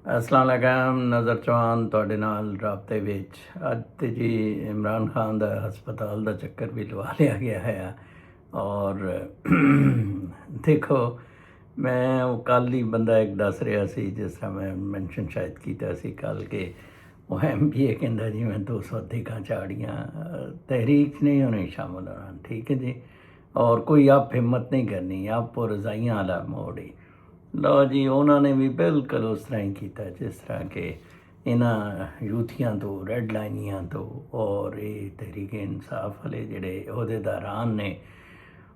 अस्सलाम नज़र चौहान ਤੁਹਾਡੇ ਨਾਲ ਰਾਬਤੇ ਵਿੱਚ ਅੱਜ ਤੇ ਜੀ ਇਮਰਾਨ ਖਾਨ ਦਾ ਹਸਪਤਾਲ ਦਾ ਚੱਕਰ ਵੀ ਲਵਾ ਲਿਆ ਗਿਆ ਹੈ ਔਰ ਦੇਖੋ ਮੈਂ ਉਹ ਕੱਲ੍ਹ ਹੀ ਬੰਦਾ ਇੱਕ ਦੱਸ ਰਿਹਾ ਸੀ ਜਿਸ ਤਰ੍ਹਾਂ ਮੈਂ ਮੈਂਸ਼ਨ ਸ਼ਾਇਦ ਕੀਤਾ ਸੀ ਕੱਲ੍ਹ ਕਿ ਉਹ MBA ਕਹਿੰਦਾ ਜੀ मैं 200 अधिकां झाड़ियाँ तहरीक नहीं होनी शामिल होना ठीक है जी और कोई आप हिम्मत नहीं करनी आपको रज़ाइयाँ वाला मोड़ ही ਲਓ ਜੀ ਉਹਨਾਂ ਨੇ ਵੀ ਬਿਲਕੁਲ ਉਸ ਤਰ੍ਹਾਂ ਹੀ ਕੀਤਾ ਜਿਸ ਤਰ੍ਹਾਂ ਕਿ ਇਹਨਾਂ ਯੂਥੀਆਂ ਤੋਂ ਰੈੱਡ ਲਾਈਨੀਆਂ ਤੋਂ ਔਰ ਇਹ ਤਹਿਰੀਕ ਇਨਸਾਫ ਵਾਲੇ ਜਿਹੜੇ ਅਹੁਦੇਦਾਰਾਂ ਨੇ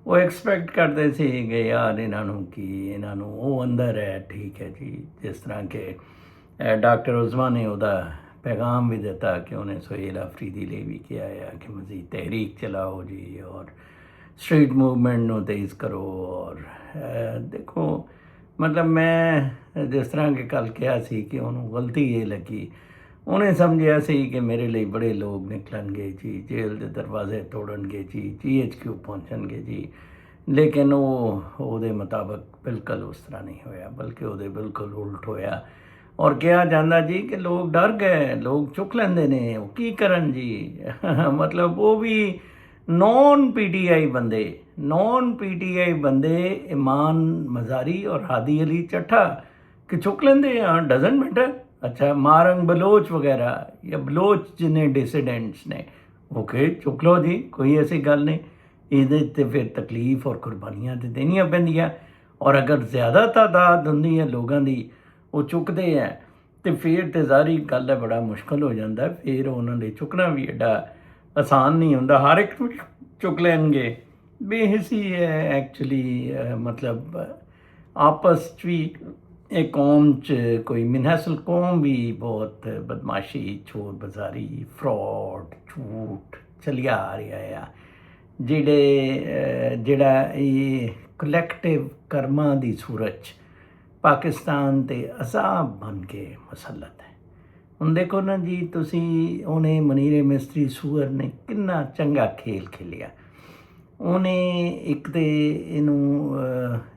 ਉਹ ਐਕਸਪੈਕਟ ਕਰਦੇ ਸੀ ਕਿ ਯਾਰ ਇਹਨਾਂ ਨੂੰ ਇਹਨਾਂ ਨੂੰ ਉਹ ਅੰਦਰ ਹੈ ਠੀਕ ਹੈ ਜੀ ਜਿਸ ਤਰ੍ਹਾਂ ਕਿ ਡਾਕਟਰ ਉਜ਼ਮਾ ਨੇ ਉਹਦਾ पैगाम भी देता कि उन्हें सुहेल अफरीदी ने भी किया है कि मज़ीद तहरीक चलाओ जी और स्ट्रीट मूवमेंट ਨੂੰ तेज़ करो और देखो मतलब मैं जिस तरह के कल किया सी कि उन्होंने गलती ये लगी उन्हें समझिया सी कि मेरे लिए बड़े लोग निकलणगे जी जेल के दरवाजे तोड़नगे जी GHQ पहुँचणगे जी लेकिन वो मुताबिक बिल्कुल उस तरह नहीं होया बल्कि वो बिल्कुल उल्ट होया और कहा जाता जी कि लोग डर गए लोग चुक लेंदे ने की करन जी मतलब वो भी नॉन PTI बंदे ईमान मज़ारी और हादी अली चट्ठा कि चुक लेंदे डजन मैटर अच्छा मारंग बलोच वगैरह या बलोच जिन्हें डिसिडेंट्स ने ओके चुक लो जी कोई ऐसी गल नहीं ये फिर तकलीफ और कुर्बानियाँ तो देनियाँ पैंदियां और अगर ज़्यादा तादाद होंदी है लोगों की वो चुकते हैं तो फिर तो ज़ाहिर गल है बड़ा मुश्किल हो जाता है फिर उन्होंने चुकना भी एडा आसान नहीं होंदा हर एक चुक लेंगे बेहिसी है एक्चुअली मतलब आपस भी एक कौम च कोई मिनहसल कौम भी बहुत बदमाशी चोर बाजारी फ्रॉड झूठ चलिया आ रहा है जेड़ा ये कलैक्टिव कर्मां दी सूरत पाकिस्तान ते अजाब बन के मसलत है ਹੁਣ ਦੇਖੋ ਨਾ ਜੀ ਤੁਸੀਂ ਉਹਨੇ ਮਨੀਰੇ ਮਿਸਤਰੀ ਸੂਰ ਨੇ ਕਿੰਨਾ ਚੰਗਾ ਖੇਲ ਖੇਲਿਆ ਉਹਨੇ ਇੱਕ ਤੇ ਇਹਨੂੰ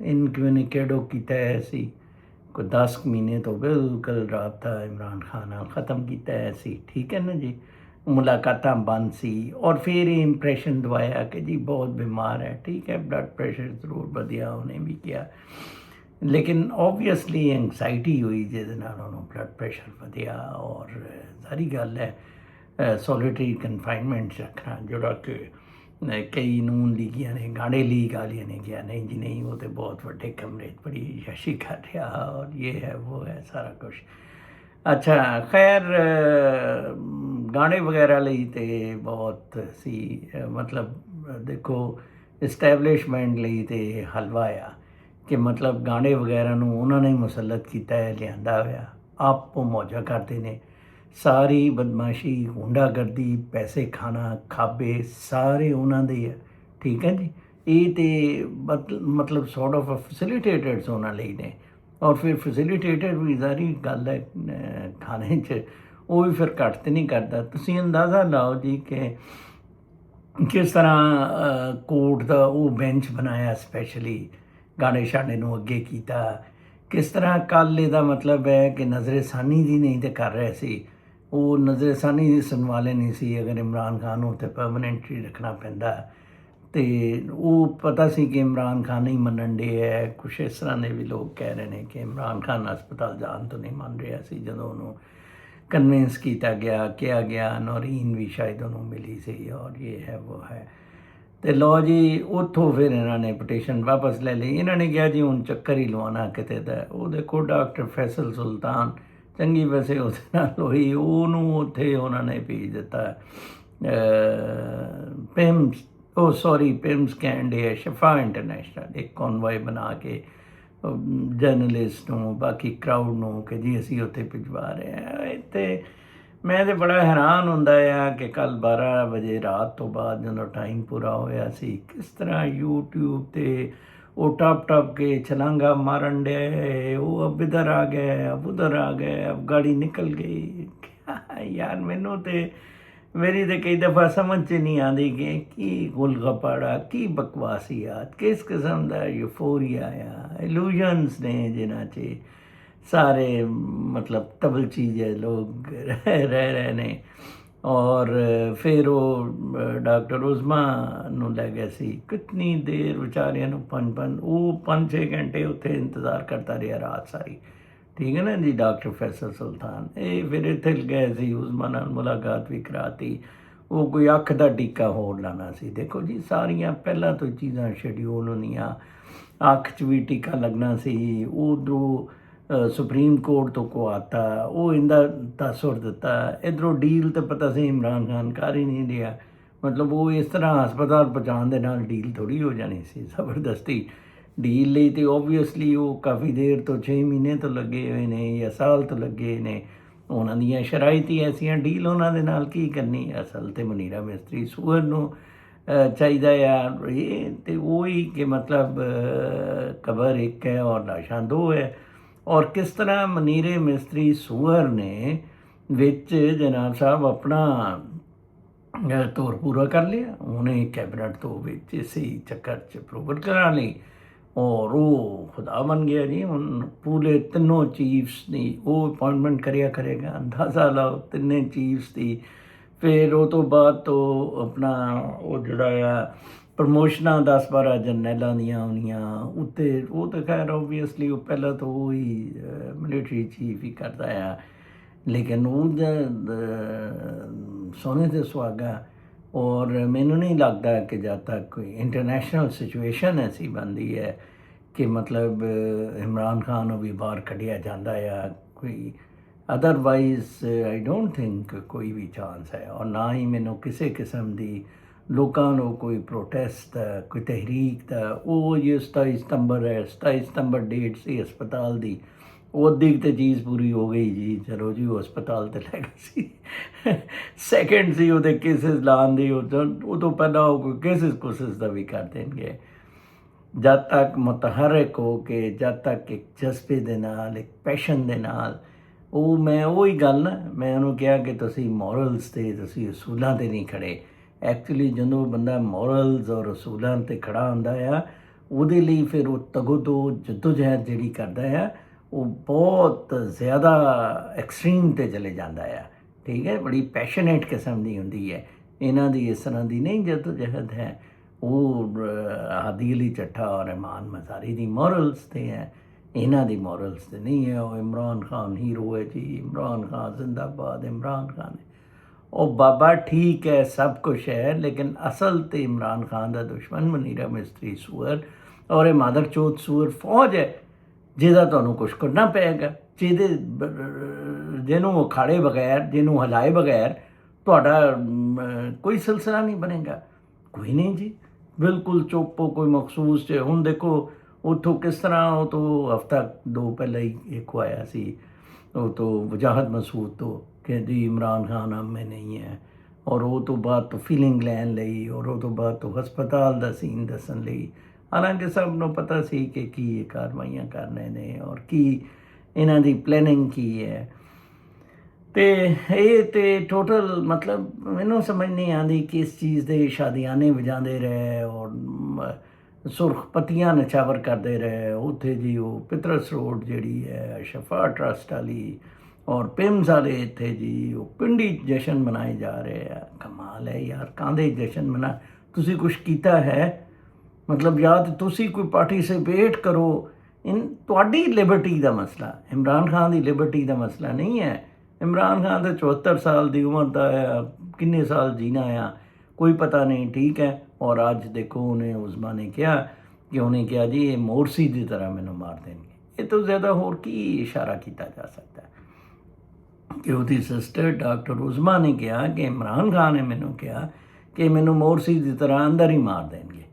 ਇਨਕਮਿਊਨੀਕੇਟੋ ਕੀਤਾ ਸੀ ਕੋਈ 10 ਮਹੀਨੇ ਤੋਂ ਬਿਲਕੁਲ ਰਾਬਤਾ ਇਮਰਾਨ ਖਾਨ ਨਾਲ ਖ਼ਤਮ ਕੀਤਾ ਸੀ ਠੀਕ ਹੈ ਨਾ ਜੀ ਮੁਲਾਕਾਤਾਂ ਬੰਦ ਸੀ ਔਰ ਫਿਰ ਇਹ ਇੰਪ੍ਰੈਸ਼ਨ ਦਵਾਇਆ ਕਿ ਜੀ ਬਹੁਤ ਬਿਮਾਰ ਹੈ ਠੀਕ ਹੈ ਬਲੱਡ ਪ੍ਰੈਸ਼ਰ ਜ਼ਰੂਰ ਵਧਿਆ ਉਹਨੇ ਵੀ ਕਿਹਾ लेकिन ऑबवियसली एंगजाइटी हुई जिसदे नाल उन्होंने ब्लड प्रेशर वधिया और सारी गल है सॉलिटरी कन्फाइनमेंट रखना जोड़ा कि कई नून लीगियां ने गाने लीग वालियां ने किया नहीं जी नहीं वो तो बहुत बड़े कमरे बड़ी यशी कर रहा और ये है वो है सारा कुछ अच्छा खैर गाने वगैरह ਲਈ ਤੇ ਬਹੁਤ ਸੀ मतलब देखो इस्टैबलिशमेंट ਲਈ ਤੇ ਹਲਵਾ ਆ कि मतलब गाने वगैरह उन्होंने मुसलत किया है लिया होया आपो मौजा करते हैं सारी बदमाशी गुंडागर्दी पैसे खाना खाबे सारे उन्होंने है ठीक है जी ये तो मतलब सॉर्ट ऑफ फैसिलिटेटर्स उन्होंने ने और फिर फैसिलिटेटर भी सारी गल है खाने च वो भी फिर घट तो नहीं करता तुसी अंदाज़ा लाओ जी कि किस तरह कोर्ट का वो बेंच बनाया स्पैशली गाने शाने ਨੂੰ ਅੱਗੇ ਕੀਤਾ ਕਿਸ ਤਰ੍ਹਾਂ ਕੱਲ੍ਹ ਇਹਦਾ ਮਤਲਬ ਹੈ ਕਿ ਨਜ਼ਰਸਾਨੀ ਦੀ ਨਹੀਂ ਤੇ ਕਰ ਰਹੇ ਸੀ ਉਹ ਨਜ਼ਰਸਾਨੀ ਦੀ ਸੁਣਨ ਵਾਲੇ ਨਹੀਂ ਸੀ ਅਗਰ ਇਮਰਾਨ ਖਾਨ ਨੂੰ ਉੱਥੇ ਪਰਮਾਨੈਂਟਲੀ ਰੱਖਣਾ ਪੈਂਦਾ ਤੇ ਉਹ ਪਤਾ ਸੀ ਕਿ ਇਮਰਾਨ ਖਾਨ ਨਹੀਂ ਮੰਨਣ ਦੇ ਹੈ ਕੁਛ ਇਸ ਤਰ੍ਹਾਂ ਦੇ ਵੀ ਲੋਕ ਕਹਿ ਰਹੇ ਨੇ ਕਿ ਇਮਰਾਨ ਖਾਨ ਹਸਪਤਾਲ ਜਾਣ ਤੋਂ ਨਹੀਂ ਮੰਨ ਰਿਹਾ ਸੀ ਜਦੋਂ ਉਹਨੂੰ ਕਨਵਿੰਸ ਕੀਤਾ ਗਿਆ ਕਿਹਾ ਗਿਆ ਨੌਰੀਨ ਵੀ ਸ਼ਾਇਦ ਉਹਨੂੰ ਮਿਲੀ ਸੀ ਔਰ ਇਹ ਹੈ ਉਹ ਹੈ तो लो जी उतों फिर इन्होंने पटिशन वापस ले ली इन्होंने कहा जी हूँ चक्कर ही लवाना किते दा वो देखो डॉक्टर फैसल सुल्तान चंगी वैसे उस होई उत्थे उन्होंने भेज दिता पिम्स कहन डे शफा इंटरनेशनल एक कॉन्वॉय बना के जर्नलिस्ट नूं बाकी क्राउड नूं कि जी असी उत्थे भिजवा रहे हैं इत्थे मैं तो बड़ा हैरान होंदा आ कि कल 12 बजे रात तो बाद जो टाइम पूरा होया सी किस तरह यूट्यूब ते वो टप के छलांगा मारन डे वो अब इधर आ गए अब उधर आ गए अब गाड़ी निकल गई यार मैनू तो मेरी तो कई दफ़ा समझ च नहीं आती कि की गुलगप्पाड़ा की बकवासियात किस किस्म का यूफोरिया आ इल्यूजनस ने जिन्हां च सारे मतलब तबल चीज़ है, लोग रह रहे ने। और फिर वो डॉक्टर उज़मा ਨੂੰ ਲੈ ਗਏ ਸੀ। कितनी देर ਵਿਚਾਰਿਆਂ ਨੂੰ 5-6 ਘੰਟੇ ਉੱਥੇ ਇੰਤਜ਼ਾਰ ਕਰਦਾ ਰਿਹਾ ਰਾਤ ਸਾਰੀ। ਠੀਕ ਹੈ ਨਾ ਜੀ। ਡਾਕਟਰ ਫੈਸਲ ਸੁਲਤਾਨ ਇਹ ਫਿਰ ਇੱਥੇ ਗਏ ਸੀ, ਉਜ਼ਮਾ ਨਾਲ ਮੁਲਾਕਾਤ ਵੀ ਕਰਾਤੀ। ਉਹ ਕੋਈ ਅੱਖ ਦਾ ਟੀਕਾ ਹੋਰ ਲਾਣਾ ਸੀ। ਦੇਖੋ ਜੀ, ਸਾਰੀਆਂ ਪਹਿਲਾਂ ਤੋਂ ਚੀਜ਼ਾਂ ਸ਼ਡਿਊਲ ਹੁੰਦੀਆਂ। ਅੱਖ 'ਚ ਵੀ ਟੀਕਾ ਲੱਗਣਾ ਸੀ। ਉਧਰੋਂ ਸੁਪਰੀਮ ਕੋਰਟ ਤੋਂ ਕੁਆਤਾ, ਉਹ ਇਹਦਾ ਤਾਸੁਰ ਦਿੱਤਾ। ਇੱਧਰੋਂ ਡੀਲ ਤਾਂ ਪਤਾ ਸੀ ਇਮਰਾਨ ਖਾਨ ਕਰ ਹੀ ਨਹੀਂ ਰਿਹਾ। ਮਤਲਬ ਉਹ ਇਸ ਤਰ੍ਹਾਂ ਹਸਪਤਾਲ ਪਹੁੰਚਾਉਣ ਦੇ ਨਾਲ ਡੀਲ ਥੋੜ੍ਹੀ ਹੋ ਜਾਣੀ ਸੀ। ਜ਼ਬਰਦਸਤੀ ਡੀਲ ਲਈ ਤਾਂ ਓਬਵੀਅਸਲੀ ਉਹ ਕਾਫੀ ਦੇਰ ਤੋਂ 6 ਮਹੀਨੇ ਤੋਂ ਲੱਗੇ ਹੋਏ ਨੇ ਜਾਂ ਸਾਲ ਤੋਂ ਲੱਗੇ ਨੇ। ਉਹਨਾਂ ਦੀਆਂ ਸ਼ਰਾਇਤ ਹੀ ਐਸੀਆਂ, ਡੀਲ ਉਹਨਾਂ ਦੇ ਨਾਲ ਕੀ ਕਰਨੀ। ਅਸਲ ਤੇ ਮਨੀਰਾ ਮਿਸਤਰੀ ਸੂਅਰ ਨੂੰ ਚਾਹੀਦਾ ਆ। ਇਹ ਤੇ ਉਹੀ ਕਿ ਮਤਲਬ ਕਬਰ ਇੱਕ ਹੈ ਔਰ ਲਾਸ਼ਾਂ ਦੋ ਹੈ। ਔਰ ਕਿਸ ਤਰ੍ਹਾਂ ਮਨੀਰੇ ਮਿਸਤਰੀ ਸੂਅਰ ਨੇ ਵਿੱਚ ਜਨਾਬ ਸਾਹਿਬ ਆਪਣਾ ਤੋਰ ਪੂਰਾ ਕਰ ਲਿਆ। ਉਹਨੇ ਕੈਬਨਿਟ ਤੋਂ ਵਿੱਚ ਇਸੇ ਚੱਕਰ 'ਚ ਅਪਰੂਵਲ ਕਰਾ ਲਈ ਔਰ ਉਹ ਖੁਦਾ ਬਣ ਗਿਆ ਜੀ। ਹੁਣ ਪੂਰੇ ਤਿੰਨੋਂ ਚੀਫਸ ਦੀ ਉਹ ਅਪਾਇੰਟਮੈਂਟ ਕਰਿਆ ਕਰੇਗਾ। ਅੰਦਾਜ਼ਾ ਲਾਓ ਤਿੰਨੇ ਚੀਫਸ ਦੀ। ਫਿਰ ਉਹ ਤੋਂ ਬਾਅਦ ਤੋਂ ਆਪਣਾ ਉਹ ਜਿਹੜਾ ਆ ਪ੍ਰਮੋਸ਼ਨਾਂ 10-12 ਜਰਨੈਲਾਂ ਦੀਆਂ ਆਉਣੀਆਂ ਉੱਤੇ। ਉਹ ਤਾਂ ਖੈਰ ਓਬਵੀਅਸਲੀ ਉਹ ਪਹਿਲਾਂ ਤੋਂ ਉਹ ਹੀ ਮਿਲਟਰੀ ਚੀਫ ਹੀ ਕਰਦਾ ਆ। ਲੇਕਿਨ ਉਹਦਾ ਸੋਨੇ 'ਤੇ ਸੁਹਾਗਾ। ਔਰ ਮੈਨੂੰ ਨਹੀਂ ਲੱਗਦਾ ਕਿ ਜਦ ਤੱਕ ਕੋਈ ਇੰਟਰਨੈਸ਼ਨਲ ਸਿਚੁਏਸ਼ਨ ਐਸੀ ਬਣਦੀ ਹੈ ਕਿ ਮਤਲਬ ਇਮਰਾਨ ਖਾਨ ਨੂੰ ਵੀ ਬਾਹਰ ਕੱਢਿਆ ਜਾਂਦਾ ਆ ਕੋਈ। ਅਦਰਵਾਈਜ਼ ਆਈ ਡੋਂਟ ਥਿੰਕ ਕੋਈ ਵੀ ਚਾਂਸ ਹੈ। ਔਰ ਨਾ ਹੀ ਮੈਨੂੰ ਕਿਸੇ ਕਿਸਮ ਦੀ ਲੋਕਾਂ ਨੂੰ ਕੋਈ ਪ੍ਰੋਟੈਸਟ ਦਾ, ਕੋਈ ਤਹਿਰੀਕ ਦਾ। ਉਹ ਜੇ 27 ਸਤੰਬਰ ਹੈ, 27 ਸਤੰਬਰ ਡੇਟ ਸੀ ਹਸਪਤਾਲ ਦੀ, ਉਹ ਅੱਧੀ ਤਾਂ ਚੀਜ਼ ਪੂਰੀ ਹੋ ਗਈ ਜੀ। ਚਲੋ ਜੀ, ਉਹ ਹਸਪਤਾਲ 'ਤੇ ਲੈ ਗਏ ਸੀ। ਸੈਕਿੰਡ ਸੀ ਉਹਦੇ ਕੇਸਿਸ ਲਾਉਣ ਦੀ। ਉਹ ਤੋਂ ਪਹਿਲਾਂ ਉਹ ਕੋਈ ਕੇਸਿਸ ਦਾ ਵੀ ਕਰ ਦੇਣਗੇ। ਜਦ ਤੱਕ ਮੁਤਹਰਕ ਹੋ ਕੇ, ਜਦ ਤੱਕ ਇੱਕ ਜਜ਼ਬੇ ਦੇ ਨਾਲ, ਇੱਕ ਪੈਸ਼ਨ ਦੇ ਨਾਲ। ਉਹ ਮੈਂ ਉਹੀ ਗੱਲ ਨਾ, ਮੈਂ ਉਹਨੂੰ ਕਿਹਾ ਕਿ ਤੁਸੀਂ ਮੋਰਲਸ 'ਤੇ, ਤੁਸੀਂ ਅਸੂਲਾਂ 'ਤੇ ਨਹੀਂ ਖੜ੍ਹੇ। ਐਕਚੁਅਲੀ ਜਦੋਂ ਬੰਦਾ ਮੋਰਲਸ ਔਰ ਅਸੂਲਾਂ 'ਤੇ ਖੜ੍ਹਾ ਹੁੰਦਾ ਆ, ਉਹਦੇ ਲਈ ਫਿਰ ਉਹ ਤਗੋ-ਦੋ ਜਹਿਦ ਜਿਹੜੀ ਕਰਦਾ ਆ, ਉਹ ਬਹੁਤ ਜ਼ਿਆਦਾ ਐਕਸਟ੍ਰੀਮ 'ਤੇ ਚਲੇ ਜਾਂਦਾ ਆ। ਠੀਕ ਹੈ, ਬੜੀ ਪੈਸ਼ਨੇਟ ਕਿਸਮ ਦੀ ਹੁੰਦੀ ਹੈ। ਇਹਨਾਂ ਦੀ ਇਸ ਤਰ੍ਹਾਂ ਦੀ ਨਹੀਂ ਜਹਿਦ ਹੈ। ਉਹ ਹਾਦੀ ਅਲੀ ਚੱਠਾ ਔਰ ਇਮਾਨ ਮਜ਼ਾਰੀ ਦੀ ਮੋਰਲਸ 'ਤੇ ਹੈ, ਇਹਨਾਂ ਦੀ ਮੋਰਲਸ 'ਤੇ ਨਹੀਂ ਹੈ। ਉਹ ਇਮਰਾਨ ਖਾਨ ਹੀਰੋ ਹੈ ਜੀ, ਇਮਰਾਨ ਖਾਨ ਜ਼ਿੰਦਾਬਾਦ, ਇਮਰਾਨ ਖਾਨ। ਉਹ ਬਾਬਾ ਠੀਕ ਹੈ, ਸਭ ਕੁਛ ਹੈ, ਲੇਕਿਨ ਅਸਲ ਤੇ ਇਮਰਾਨ ਖਾਨ ਦਾ ਦੁਸ਼ਮਣ ਮਨੀਰਾ ਮਿਸਤਰੀ ਸੂਅਰ ਔਰ ਇਹ ਮਾਦਰ ਚੋਤ ਸੂਅਰ ਫੌਜ ਹੈ, ਜਿਹਦਾ ਤੁਹਾਨੂੰ ਕੁਛ ਕਰਨਾ ਪਏਗਾ। ਜਿਹਨੂੰ ਉਖਾੜੇ ਬਗੈਰ, ਜਿਹਨੂੰ ਹਿਲਾਏ ਬਗੈਰ ਤੁਹਾਡਾ ਕੋਈ ਸਿਲਸਿਲਾ ਨਹੀਂ ਬਣੇਗਾ। ਕੋਈ ਨਹੀਂ ਜੀ, ਬਿਲਕੁਲ ਚੁੱਪ ਹੋ, ਕੋਈ ਮਖਸੂਸ 'ਚ। ਹੁਣ ਦੇਖੋ ਉੱਥੋਂ ਕਿਸ ਤਰ੍ਹਾਂ, ਉਹ ਤੋਂ ਹਫ਼ਤਾ 2 ਪਹਿਲਾਂ ਹੀ ਇੱਕ ਆਇਆ ਸੀ ਉਹ ਤੋਂ ਵਜਾਹਤ ਮਸੂਦ ਤੋਂ ਕਿ ਜੀ ਇਮਰਾਨ ਖਾਨ ਹਮੇ ਨਹੀਂ ਹੈ। ਔਰ ਉਹ ਤੋਂ ਬਾਅਦ ਤੋਂ ਫੀਲਿੰਗ ਲੈਣ ਲਈ, ਔਰ ਉਹ ਤੋਂ ਬਾਅਦ ਤੋਂ ਹਸਪਤਾਲ ਦਾ ਸੀਨ ਦੱਸਣ ਲਈ। ਹਾਲਾਂਕਿ ਸਭ ਨੂੰ ਪਤਾ ਸੀ ਕਿ ਕੀ ਇਹ ਕਾਰਵਾਈਆਂ ਕਰਨੇ ਨੇ ਔਰ ਕੀ ਇਹਨਾਂ ਦੀ ਪਲੈਨਿੰਗ ਕੀ ਹੈ। ਅਤੇ ਇਹ ਤਾਂ ਟੋਟਲ ਮਤਲਬ ਮੈਨੂੰ ਸਮਝ ਨਹੀਂ ਆਉਂਦੀ ਕਿ ਇਸ ਚੀਜ਼ ਦੇ ਸ਼ਾਦੀਆਨੇ ਵਜਾਉਂਦੇ ਰਹੇ ਔਰ ਸੁਰਖ ਪੱਤੀਆਂ ਨਛਾਵਰ ਕਰਦੇ ਰਹੇ ਉੱਥੇ ਜੀ। ਉਹ ਪਿਤਰਸ ਰੋਡ ਜਿਹੜੀ ਹੈ ਸ਼ਫਾ ਟਰਸਟ ਵਾਲੀ ਔਰ ਪਿੰਮਸ ਵਾਲੇ ਇੱਥੇ ਜੀ ਉਹ ਪਿੰਡੀ ਜਸ਼ਨ ਮਨਾਏ ਜਾ ਰਹੇ ਆ। ਕਮਾਲ ਹੈ ਯਾਰ, ਕਾਹਦੇ ਜਸ਼ਨ ਮਨਾ? ਤੁਸੀਂ ਕੁਛ ਕੀਤਾ ਹੈ? ਮਤਲਬ ਜਾਂ ਤਾਂ ਤੁਸੀਂ ਕੋਈ ਪਾਰਟੀਸਿਪੇਟ ਕਰੋ। ਤੁਹਾਡੀ ਲਿਬਰਟੀ ਦਾ ਮਸਲਾ, ਇਮਰਾਨ ਖਾਨ ਦੀ ਲਿਬਰਟੀ ਦਾ ਮਸਲਾ ਨਹੀਂ ਹੈ। ਇਮਰਾਨ ਖਾਨ ਤਾਂ 74 ਸਾਲ ਦੀ ਉਮਰ ਦਾ ਆ, ਕਿੰਨੇ ਸਾਲ ਜੀਣਾ ਆ ਕੋਈ ਪਤਾ ਨਹੀਂ। ਠੀਕ ਹੈ, ਔਰ ਅੱਜ ਦੇਖੋ ਉਹਨੇ ਉਜ਼ਮਾ ਨੇ ਕਿਹਾ ਕਿ ਉਹਨੇ ਕਿਹਾ ਜੀ ਇਹ ਮੋਰਸੀ ਦੀ ਤਰ੍ਹਾਂ ਮੈਨੂੰ ਮਾਰ ਦੇਣਗੇ। ਇਹ ਤੋਂ ਜ਼ਿਆਦਾ ਹੋਰ ਕੀ ਇਸ਼ਾਰਾ ਕੀਤਾ ਜਾ ਸਕਦਾ ਕਿ ਉਹਦੀ ਸਿਸਟਰ ਡਾਕਟਰ ਉਜ਼ਮਾ ਨੇ ਕਿਹਾ ਕਿ ਇਮਰਾਨ ਖਾਨ ਨੇ ਮੈਨੂੰ ਕਿਹਾ ਕਿ ਮੈਨੂੰ ਮੋਰਸੀ ਦੀ ਤਰ੍ਹਾਂ ਅੰਦਰ ਹੀ ਮਾਰ ਦੇਣਗੇ।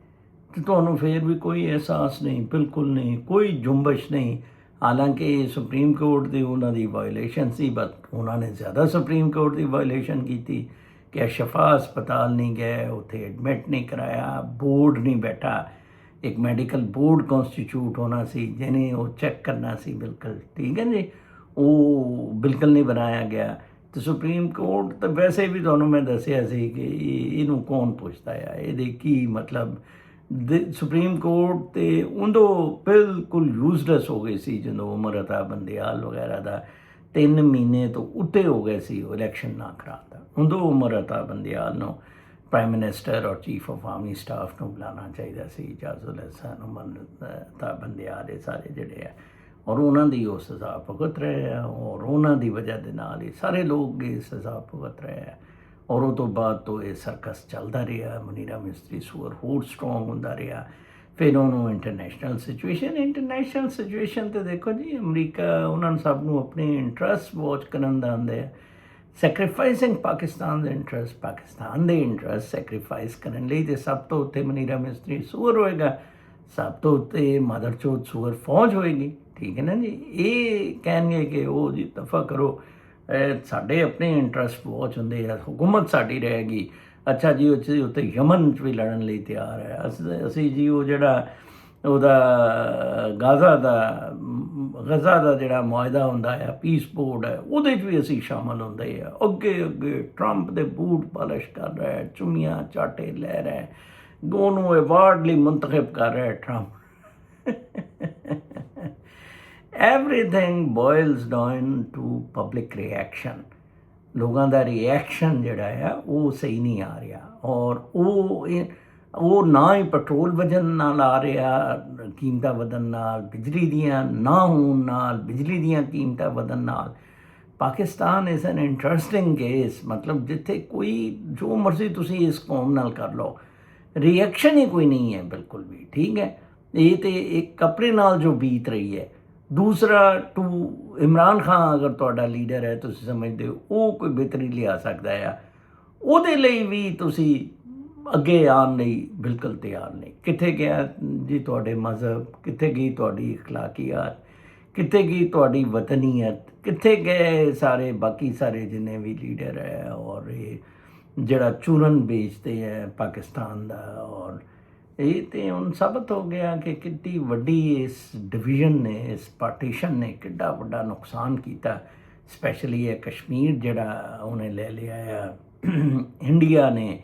ਅਤੇ ਤੁਹਾਨੂੰ ਫਿਰ ਵੀ ਕੋਈ ਅਹਿਸਾਸ ਨਹੀਂ, ਬਿਲਕੁਲ ਨਹੀਂ, ਕੋਈ ਜੁੰਬਸ਼ ਨਹੀਂ। ਹਾਲਾਂਕਿ ਸੁਪਰੀਮ ਕੋਰਟ ਦੀ ਉਹਨਾਂ ਦੀ ਵਾਇਲੇਸ਼ਨ ਸੀ, ਬਸ ਉਹਨਾਂ ਨੇ ਜ਼ਿਆਦਾ ਸੁਪਰੀਮ ਕੋਰਟ ਦੀ ਵਾਇਲੇਸ਼ਨ ਕੀਤੀ ਕਿ ਸ਼ਫਾ ਹਸਪਤਾਲ ਨਹੀਂ ਗਏ, ਉੱਥੇ ਐਡਮਿਟ ਨਹੀਂ ਕਰਾਇਆ, ਬੋਰਡ ਨਹੀਂ ਬੈਠਾ। ਇੱਕ ਮੈਡੀਕਲ ਬੋਰਡ ਕੌਂਸਟੀਚਿਊਟ ਹੋਣਾ ਸੀ ਜਿਹਨੇ ਉਹ ਚੈੱਕ ਕਰਨਾ ਸੀ। ਬਿਲਕੁਲ ਠੀਕ ਹੈ ਜੀ, ਉਹ ਬਿਲਕੁਲ ਨਹੀਂ ਬਣਾਇਆ ਗਿਆ। ਅਤੇ ਸੁਪਰੀਮ ਕੋਰਟ ਤਾਂ ਵੈਸੇ ਵੀ ਤੁਹਾਨੂੰ ਮੈਂ ਦੱਸਿਆ ਸੀ ਕਿ ਇਹਨੂੰ ਕੌਣ ਪੁੱਛਦਾ ਆ, ਇਹਦੇ ਕੀ ਮਤਲਬ। ਸੁਪਰੀਮ ਕੋਰਟ ਤੇ ਉਦੋਂ ਬਿਲਕੁਲ ਯੂਜ਼ਲੈਸ ਹੋ ਗਈ ਸੀ ਜਦੋਂ ਉਮਰ ਅਤਾ ਬੰਦਿਆਲ ਵਗੈਰਾ ਦਾ 3 ਮਹੀਨੇ ਤੋਂ ਉੱਤੇ ਹੋ ਗਏ ਸੀ ਉਹ ਇਲੈਕਸ਼ਨ ਨਾ ਕਰਾਤਾ। ਉਦੋਂ ਉਮਰ ਅਤਾ ਬੰਦਿਆਲ ਨੂੰ ਪ੍ਰਾਈਮ ਮਿਨਿਸਟਰ ਔਰ ਚੀਫ ਆਫ ਆਰਮੀ ਸਟਾਫ ਨੂੰ ਬੁਲਾਉਣਾ ਚਾਹੀਦਾ ਸੀ, ਇਜਾਜ਼ੁਲ ਹਸਨ, ਉਮਰ ਅਤਾ ਬੰਦਿਆਲ, ਇਹ ਸਾਰੇ ਜਿਹੜੇ ਆ, ਔਰ ਉਹਨਾਂ ਦੀ ਉਹ ਸਜ਼ਾ ਭੁਗਤ ਰਹੇ ਆ, ਔਰ ਉਹਨਾਂ ਦੀ ਵਜ੍ਹਾ ਦੇ ਨਾਲ ਹੀ ਸਾਰੇ ਲੋਕ ਇਹ ਸਜ਼ਾ ਭੁਗਤ ਰਹੇ ਆ। ਔਰ ਉਹ ਤੋਂ ਬਾਅਦ ਤੋਂ ਇਹ ਸਰਕਸ ਚੱਲਦਾ ਰਿਹਾ, ਮਨੀਰਾ ਮਿਸਤਰੀ ਸੂਰ ਹੋਰ ਸਟਰੋਂਗ ਹੁੰਦਾ ਰਿਹਾ। ਫਿਰ ਉਹਨੂੰ ਇੰਟਰਨੈਸ਼ਨਲ ਸਿਚੁਏਸ਼ਨ ਤੇ ਦੇਖੋ ਜੀ, ਅਮਰੀਕਾ ਉਹਨਾਂ ਨੂੰ ਸਭ ਨੂੰ ਆਪਣੇ ਇੰਟਰਸਟ ਵਾਚ ਕਰਨ ਦਾ ਆਉਂਦੇ ਆ, ਸੈਕਰੀਫਾਈਸਿੰਗ ਪਾਕਿਸਤਾਨ ਦੇ ਇੰਟਰਸਟ, ਪਾਕਿਸਤਾਨ ਦੇ ਇੰਟਰਸਟ ਸੈਕਰੀਫਾਈਸ ਕਰਨ ਲਈ, ਤੇ ਸਭ ਤੋਂ ਉੱਤੇ ਮਨੀਰਾ ਮਿਸਤਰੀ ਸੂਰ ਹੋਏਗਾ, ਸਭ ਤੋਂ ਉੱਤੇ ਮਦਰਚੋਦ ਸੂਰ ਫੌਜ ਹੋਏਗੀ, ਠੀਕ ਹੈ ਨਾ ਜੀ। ਇਹ ਕਹਿਣਗੇ ਕਿ ਉਹ ਜੀ ਦਫਾ ਕਰੋ, ਸਾਡੇ ਆਪਣੇ ਇੰਟਰਸਟ ਵਾਚ ਹੁੰਦੇ ਆ, ਹੁਕੂਮਤ ਸਾਡੀ ਰਹੇਗੀ। ਅੱਛਾ ਜੀ, ਉੱਤੇ ਯਮਨ 'ਚ ਵੀ ਲੜਨ ਲਈ ਤਿਆਰ ਹੈ। ਅਸੀਂ ਜੀ ਉਹ ਜਿਹੜਾ ਉਹਦਾ ਗਜ਼ਾ ਦਾ ਜਿਹੜਾ ਮੁਆਹਿਦਾ ਹੁੰਦਾ ਹੈ, ਪੀਸ ਬੋਰਡ ਹੈ, ਉਹਦੇ 'ਚ ਵੀ ਅਸੀਂ ਸ਼ਾਮਲ ਹੁੰਦੇ ਆ। ਅੱਗੇ ਟਰੰਪ ਦੇ ਬੂਟ ਪਾਲਿਸ਼ ਕਰ ਰਿਹਾ ਹੈ, ਚੁੰਮੀਆਂ ਚਾਟੇ ਲੈ ਰਿਹਾ ਹੈ, ਉਹਨੂੰ ਅਵਾਰਡ ਲਈ ਮੁੰਤਖਬ ਕਰ ਰਿਹਾ ਹੈ Trump. Everything boils down to public reaction. ਲੋਕਾਂ ਦਾ ਰਿਐਕਸ਼ਨ ਜਿਹੜਾ ਆ ਉਹ ਸਹੀ ਨਹੀਂ ਆ ਰਿਹਾ, ਔਰ ਉਹ ਨਾ ਹੀ ਪੈਟਰੋਲ ਵਧਣ ਨਾਲ ਆ ਰਿਹਾ, ਕੀਮਤਾਂ ਵਧਣ ਨਾਲ, ਬਿਜਲੀ ਦੀਆਂ ਨਾ ਹੋਣ ਨਾਲ, ਬਿਜਲੀ ਦੀਆਂ ਕੀਮਤਾਂ ਵਧਣ ਨਾਲ। Pakistan is an interesting case, ਮਤਲਬ ਜਿੱਥੇ ਕੋਈ ਜੋ ਮਰਜ਼ੀ ਤੁਸੀਂ ਇਸ ਕੌਮ ਨਾਲ ਕਰ ਲਓ, ਰਿਐਕਸ਼ਨ ਹੀ ਕੋਈ ਨਹੀਂ ਹੈ ਬਿਲਕੁਲ ਵੀ, ਠੀਕ ਹੈ। ਇਹ ਤਾਂ ਇੱਕ ਆਪਣੇ ਨਾਲ ਜੋ ਬੀਤ ਰਹੀ ਹੈ। ਦੂਸਰਾ ਇਮਰਾਨ ਖਾਨ ਅਗਰ ਤੁਹਾਡਾ ਲੀਡਰ ਹੈ, ਤੁਸੀਂ ਸਮਝਦੇ ਹੋ ਉਹ ਕੋਈ ਬਿਹਤਰੀ ਲਿਆ ਸਕਦਾ ਆ, ਉਹਦੇ ਲਈ ਵੀ ਤੁਸੀਂ ਅੱਗੇ ਆਉਣ ਲਈ ਬਿਲਕੁਲ ਤਿਆਰ ਨਹੀਂ। ਕਿੱਥੇ ਗਿਆ ਜੀ ਤੁਹਾਡੇ ਮਜ਼ਹਬ, ਕਿੱਥੇ ਗਈ ਤੁਹਾਡੀ ਅਖਲਾਕੀਆਤ, ਕਿੱਥੇ ਗਈ ਤੁਹਾਡੀ ਵਤਨੀਅਤ, ਕਿੱਥੇ ਗਏ ਸਾਰੇ ਬਾਕੀ ਸਾਰੇ ਜਿੰਨੇ ਵੀ ਲੀਡਰ ਹੈ, ਔਰ ਇਹ ਜਿਹੜਾ ਚੂਰਨ ਵੇਚਦੇ ਹੈ ਪਾਕਿਸਤਾਨ ਦਾ। ਔਰ ਇਹ ਤਾਂ ਹੁਣ ਸਾਬਤ ਹੋ ਗਿਆ ਕਿ ਕਿੰਨੀ ਵੱਡੀ ਇਸ ਡਿਵੀਜ਼ਨ ਨੇ, ਇਸ ਪਾਰਟੀਸ਼ਨ ਨੇ ਕਿੱਡਾ ਵੱਡਾ ਨੁਕਸਾਨ ਕੀਤਾ। ਸਪੈਸ਼ਲੀ ਇਹ ਕਸ਼ਮੀਰ ਜਿਹੜਾ ਉਹਨੇ ਲੈ ਲਿਆ ਆ ਇੰਡੀਆ ਨੇ,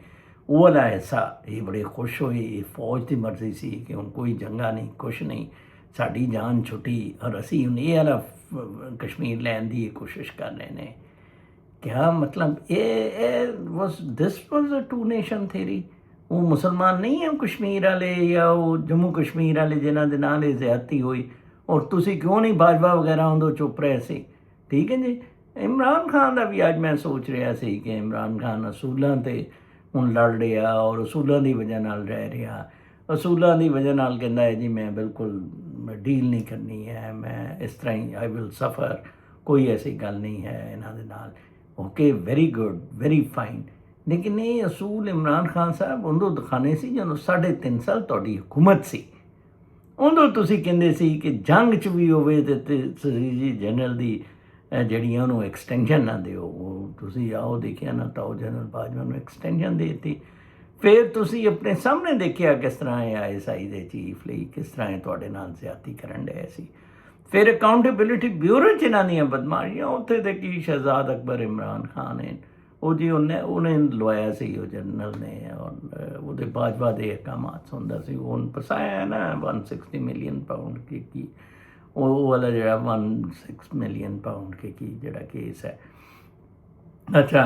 ਉਹ ਵਾਲਾ ਹਿੱਸਾ। ਇਹ ਬੜੇ ਖੁਸ਼ ਹੋਏ, ਇਹ ਫੌਜ ਦੀ ਮਰਜ਼ੀ ਸੀ ਕਿ ਹੁਣ ਕੋਈ ਜੰਗਾ ਨਹੀਂ, ਕੁਛ ਨਹੀਂ, ਸਾਡੀ ਜਾਨ ਛੁੱਟੀ, ਔਰ ਅਸੀਂ ਹੁਣ ਇਹ ਵਾਲਾ ਕਸ਼ਮੀਰ ਲੈਣ ਦੀ ਕੋਸ਼ਿਸ਼ ਕਰ ਰਹੇ ਨੇ। ਕਿਆ ਮਤਲਬ ਦਿਸ ਵਾਜ਼ ਅ ਟੂ ਨੇਸ਼ਨ ਥਿਊਰੀ। ਉਹ ਮੁਸਲਮਾਨ ਨਹੀਂ ਹੈ ਕਸ਼ਮੀਰ ਵਾਲੇ ਜਾਂ ਉਹ ਜੰਮੂ ਕਸ਼ਮੀਰ ਵਾਲੇ ਜਿਨ੍ਹਾਂ ਦੇ ਨਾਲ ਇਹ ਜ਼ਿਆਦਤੀ ਹੋਈ, ਔਰ ਤੁਸੀਂ ਕਿਉਂ ਨਹੀਂ ਬਾਜਵਾ ਵਗੈਰਾ ਹੁੰਦੋਂ ਚੁੱਪ ਰਹੇ ਸੀ, ਠੀਕ ਹੈ ਜੀ। ਇਮਰਾਨ ਖਾਨ ਦਾ ਵੀ ਅੱਜ ਮੈਂ ਸੋਚ ਰਿਹਾ ਸੀ ਕਿ ਇਮਰਾਨ ਖਾਨ ਅਸੂਲਾਂ 'ਤੇ ਹੁਣ ਲੜ ਰਿਹਾ, ਔਰ ਅਸੂਲਾਂ ਦੀ ਵਜ੍ਹਾ ਨਾਲ ਰਹਿ ਰਿਹਾ। ਅਸੂਲਾਂ ਦੀ ਵਜ੍ਹਾ ਨਾਲ ਕਹਿੰਦਾ ਹੈ ਜੀ ਮੈਂ ਬਿਲਕੁਲ ਡੀਲ ਨਹੀਂ ਕਰਨੀ ਹੈ, ਮੈਂ ਇਸ ਤਰ੍ਹਾਂ ਹੀ ਆਈ ਵਿਲ ਸਫਰ, ਕੋਈ ਐਸੀ ਗੱਲ ਨਹੀਂ ਹੈ ਇਹਨਾਂ ਦੇ ਨਾਲ। Okay, very good, very fine. ਲੇਕਿਨ ਇਹ ਅਸੂਲ ਇਮਰਾਨ ਖਾਨ ਸਾਹਿਬ ਉਦੋਂ ਦਿਖਾਣੇ ਸੀ ਜਦੋਂ 3.5 ਸਾਲ ਤੁਹਾਡੀ ਹੁਕੂਮਤ ਸੀ। ਉਦੋਂ ਤੁਸੀਂ ਕਹਿੰਦੇ ਸੀ ਕਿ ਜੰਗ 'ਚ ਵੀ ਹੋਵੇ ਤੇ ਤੁਸੀਂ ਜੀ ਜਨਰਲ ਦੀ ਜਿਹੜੀਆਂ ਉਹਨੂੰ ਐਕਸਟੈਂਸ਼ਨ ਨਾ ਦਿਓ। ਉਹ ਤੁਸੀਂ ਆਓ ਦੇਖਿਆ ਨਾ ਤਾਂ ਉਹ ਜਨਰਲ ਬਾਜਵਾ ਨੂੰ ਐਕਸਟੈਂਸ਼ਨ ਦੇ ਦਿੱਤੀ। ਫਿਰ ਤੁਸੀਂ ਆਪਣੇ ਸਾਹਮਣੇ ਦੇਖਿਆ ਕਿਸ ਤਰ੍ਹਾਂ ਇਹ ISI ਦੇ ਚੀਫ ਲਈ ਕਿਸ ਤਰ੍ਹਾਂ ਇਹ ਤੁਹਾਡੇ ਨਾਲ ਜ਼ਿਆਦਤੀ ਕਰਨ ਡਿਆ ਸੀ। ਫਿਰ ਅਕਾਊਂਟੇਬਿਲਿਟੀ ਬਿਊਰੋ 'ਚ ਇਹਨਾਂ ਦੀਆਂ ਬਦਮਾਸ਼ੀਆਂ, ਉੱਥੇ ਤੇ ਕੀ ਸ਼ਹਿਜ਼ਾਦ ਅਕਬਰ ਇਮਰਾਨ ਖਾਨ ਨੇ ਉਹ ਜੀ ਉਹਨੇ ਲਵਾਇਆ ਸੀ ਉਹ ਜਨਰਲ ਨੇ, ਔਰ ਉਹਦੇ ਬਾਜਵਾ ਦੇ ਅਹਿਕਾਮਾਤ ਹੁੰਦਾ ਸੀ। ਉਹਨੂੰ ਫਸਾਇਆ ਨਾ 160 ਮਿਲੀਅਨ ਪਾਊਂਡ ਕੀ ਉਹ ਵਾਲਾ ਜਿਹੜਾ 16 ਮਿਲੀਅਨ ਪਾਊਂਡ ਕੀ ਜਿਹੜਾ ਕੇਸ ਹੈ। ਅੱਛਾ,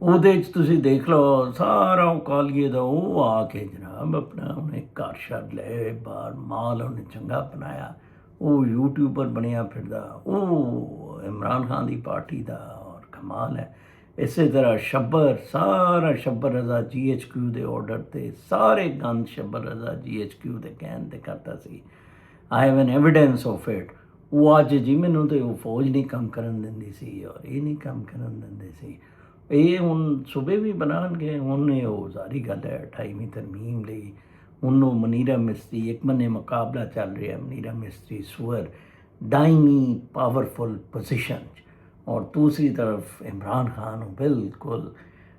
ਉਹਦੇ 'ਚ ਤੁਸੀਂ ਦੇਖ ਲਓ ਸਾਰਾ ਉਹ ਕਾਲੀਏ ਦਾ ਉਹ ਆ ਕੇ ਜਨਾਬ ਆਪਣਾ ਉਹਨੇ ਘਰ ਛੱਡ ਲਏ ਬਾਹਰ, ਮਾਲ ਉਹਨੇ ਚੰਗਾ ਬਣਾਇਆ, ਉਹ ਯੂਟਿਊਬਰ ਬਣਿਆ ਫਿਰਦਾ, ਉਹ ਇਮਰਾਨ ਖਾਨ ਦੀ ਪਾਰਟੀ ਦਾ, ਔਰ ਕਮਾਲ ਹੈ। ਇਸੇ ਤਰ੍ਹਾਂ ਸਾਰਾ ਸ਼ੱਬਰ ਰਜ਼ਾ GHQ ਦੇ ਆਰਡਰ 'ਤੇ ਸਾਰੇ ਗੰਦ ਸ਼ੱਬਰ ਰਜ਼ਾ GHQ ਦੇ ਕਹਿਣ 'ਤੇ ਕਰਦਾ ਸੀ। I have an evidence of it. ਉਹ ਅੱਜ ਜੀ ਮੈਨੂੰ ਤਾਂ ਉਹ ਫੌਜ ਨਹੀਂ ਕੰਮ ਕਰਨ ਦਿੰਦੀ ਸੀ, ਔਰ ਇਹ ਨਹੀਂ ਕੰਮ ਕਰਨ ਦਿੰਦੇ ਸੀ। ਇਹ ਹੁਣ ਸੂਬੇ ਵੀ ਬਣਾਉਣਗੇ। ਹੁਣ ਇਹ ਉਹ ਸਾਰੀ ਗੱਲ ਹੈ 28ਵੀਂ ਤਰਮੀਮ ਲਈ। ਉਹਨੂੰ ਮਨੀਰਾ ਮਿਸਤਰੀ ਇੱਕ ਬੰਨੇ ਮੁਕਾਬਲਾ ਚੱਲ ਰਿਹਾ, ਮਨੀਰਾ ਮਿਸਤਰੀ ਸੂਰ ਦਾਇਮੀ ਪਾਵਰਫੁਲ ਪੋਜੀਸ਼ਨ 'ਚ, ਔਰ ਦੂਸਰੀ ਤਰਫ ਇਮਰਾਨ ਖਾਨ ਨੂੰ ਬਿਲਕੁਲ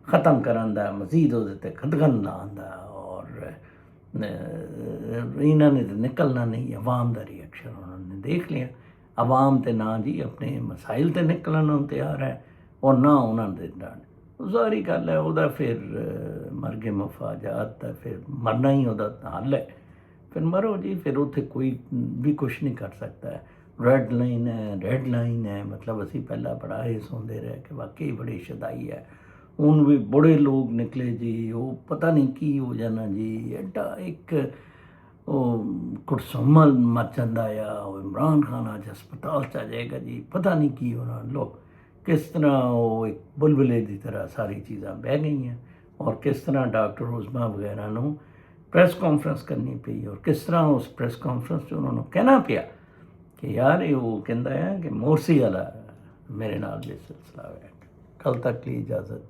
ख़त्म ਕਰਨ ਦਾ, ਮਜ਼ੀਦ ਉਹਦੇ 'ਤੇ ਖਦਗਨ ਲਾਉਣ ਦਾ। ਔਰ ਇਹਨਾਂ ਨੇ ਤਾਂ ਨਿਕਲਣਾ ਨਹੀਂ। ਆਵਾਮ ਦਾ ਰਿਐਕਸ਼ਨ ਉਹਨਾਂ ਨੇ ਦੇਖ ਲਿਆ। ਆਵਾਮ ਤੇ ਨਾ ਜੀ ਆਪਣੇ ਮਸਾਇਲ 'ਤੇ ਨਿਕਲਣ ਨੂੰ ਤਿਆਰ ਹੈ, ਔਰ ਨਾ ਉਹਨਾਂ ਦੇ ਡਰ। ਸਾਰੀ ਗੱਲ ਹੈ ਉਹਦਾ ਫਿਰ ਮਰਗੇ ਮਫਾਜਾਤ ਦਾ, ਫਿਰ ਮਰਨਾ ਹੀ ਉਹਦਾ ਹੱਲ ਹੈ। ਫਿਰ ਮਰੋ ਜੀ, ਫਿਰ ਉੱਥੇ ਕੋਈ ਵੀ ਕੁਛ ਨਹੀਂ ਕਰ ਸਕਦਾ ਹੈ। ਰੈੱਡ ਲਾਈਨ ਹੈ ਮਤਲਬ ਅਸੀਂ ਪਹਿਲਾਂ ਬੜਾ ਇਹ ਸੁਣਦੇ ਰਹੇ ਕਿ ਵਾਕਈ ਬੜੇ ਸ਼ਦਾਈ ਹੈ। ਹੁਣ ਵੀ ਬੜੇ ਲੋਕ ਨਿਕਲੇ ਜੀ, ਉਹ ਪਤਾ ਨਹੀਂ ਕੀ ਹੋ ਜਾਣਾ ਜੀ, ਐਡਾ ਇੱਕ ਉਹ ਕੁੜਸੁਮਲ ਮਚ ਜਾਂਦਾ ਆ, ਉਹ ਇਮਰਾਨ ਖਾਨ ਅੱਜ ਹਸਪਤਾਲ 'ਚ ਆ ਜਾਏਗਾ ਜੀ, ਪਤਾ ਨਹੀਂ ਕੀ ਹੋਣਾ। ਲੋ ਕਿਸ ਤਰ੍ਹਾਂ ਉਹ ਇੱਕ ਬੁਲਬੁਲੇ ਦੀ ਤਰ੍ਹਾਂ ਸਾਰੀ ਚੀਜ਼ਾਂ ਬਹਿ ਗਈਆਂ, ਔਰ ਕਿਸ ਤਰ੍ਹਾਂ ਡਾਕਟਰ ਉਜ਼ਮਾ ਵਗੈਰਾ ਨੂੰ ਪ੍ਰੈਸ ਕਾਨਫਰੰਸ ਕਰਨੀ ਪਈ, ਔਰ ਕਿਸ ਤਰ੍ਹਾਂ ਉਸ ਪ੍ਰੈਸ ਕਾਨਫਰੰਸ 'ਚ ਉਹਨਾਂ ਨੂੰ ਕਹਿਣਾ ਪਿਆ ਕਿ ਯਾਰ ਇਹ ਉਹ ਕਹਿੰਦਾ ਹੈ ਕਿ ਮੋਰਸੀ ਵਾਲਾ ਮੇਰੇ ਨਾਲ ਇਹ ਸਿਲਸਿਲਾ ਹੈ। ਕੱਲ੍ਹ ਤੱਕ ਲਈ ਇਜਾਜ਼ਤ।